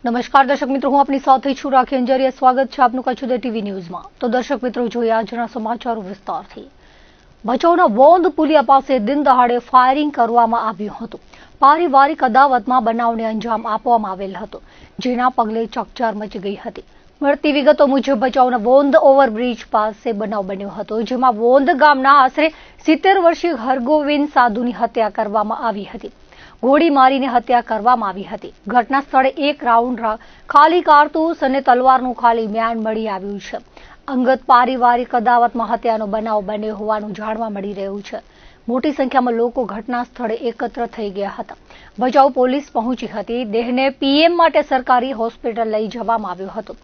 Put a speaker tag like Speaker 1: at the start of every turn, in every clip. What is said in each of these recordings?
Speaker 1: નમસ્કાર દર્શક મિત્રો, હું આપની સાથે છું રાખી અંજારીયા। સ્વાગત છે આપનું કચ્છ ઉદય ટીવી ન્યૂઝમાં। તો દર્શક મિત્રો, જોઈએ આજના સમાચારો વિસ્તારથી। ભચાઉના વોંધ પુલિયા પાસે દિન દહાડે ફાયરિંગ કરવામાં આવ્યું હતું। પારિવારિક અદાવતમાં બનાવને અંજામ આપવામાં આવેલ હતો, જેના પગલે ચકચાર મચી ગઈ હતી। મળતી વિગતો મુજબ ભચાઉના વોંધ ઓવરબ્રિજ પાસે બનાવ બન્યો હતો, જેમાં વોંધ ગામના આશરે 70 વર્ષીય હરગોવિંદ સાધુની હત્યા કરવામાં આવી હતી। ગોળી મારીને હત્યા કરવામાં આવી હતી। ઘટના સ્થળે એક રાઉન્ડ ખાલી કારતૂસ અને તલવારનું ખાલી મ્યાન મળી આવ્યું છે। અંગત પારિવારિક અદાવતમાં હત્યાનો બનાવ બન્યો હોવાનું જાણવા મળી રહ્યું છે। મોટી સંખ્યામાં લોકો ઘટના સ્થળે એકત્ર થઈ ગયા હતા। ભચાઉ પોલીસ પહોંચી હતી। દેહને પીએમ માટે સરકારી હોસ્પિટલ લઈ જવામાં આવ્યો હતો।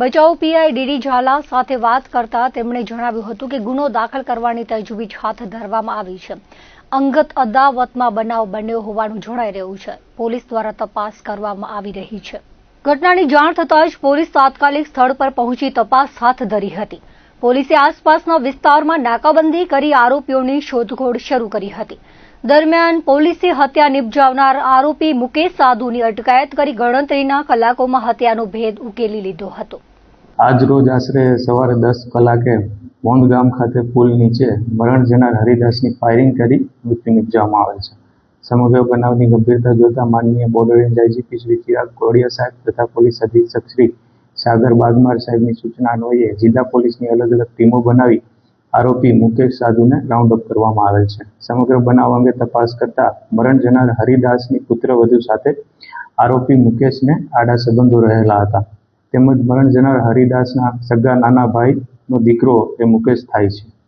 Speaker 1: ભચાઉ પીઆઈ ડીડી ઝાલા સાથે વાત કરતા તેમણે જણાવ્યું હતું કે ગુનો દાખલ કરવાની તજવીજ હાથ ધરવામાં આવી છે। અંગત અદાવતમાં બનાવ બન્યો હોવાનું જણાઈ રહ્યું છે। પોલીસ દ્વારા તપાસ કરવામાં આવી રહી છે। ઘટનાની જાણ થતાં જ પોલીસ તાત્કાલિક સ્થળ પર પહોંચી તપાસ હાથ ધરી હતી। પોલીસે આસપાસના વિસ્તારમાં નાકાબંધી કરી આરોપીઓની શોધખોળ શરૂ કરી હતી। દરમિયાન પોલીસે હત્યા નિપજાવનાર આરોપી મુકેશ સાધુની અટકાયત કરી ગણતરીના કલાકોમાં હત્યાનો ભેદ ઉકેલી લીધો હતો।
Speaker 2: આજ રોજ આશરે સવારે 10 કલાકે વોંધ ગામ ખાતે પુલ નીચે મરણ જનાર હરિદાસની ફાયરિંગ કરી મૃત્યુ નિપજાવવામાં આવેલ છે। સમગ્ર બનાવની ગંભીરતા જોતા માનનીય border range IGP Shri Chirag Kodiya સાહેબ તથા પોલીસ અધિક્ષક શ્રી સાગર બાગમાર સાહેબની સૂચના અન્વયે જિલ્લા પોલીસની અલગ અલગ ટીમો બનાવી આરોપી મુકેશ સાધુને રાઉન્ડ અપ કરવામાં આવેલ છે। સમગ્ર બનાવ અંગે તપાસ કરતા મરણ જનાર હરિદાસની પુત્રવધુ સાથે આરોપી મુકેશને આડા સંબંધો રહેલા હતા, તેમજ મરણ જનાર હરિદાસના સગા નાના ભાઈનો દીકરો એ મુકેશ થાય છે।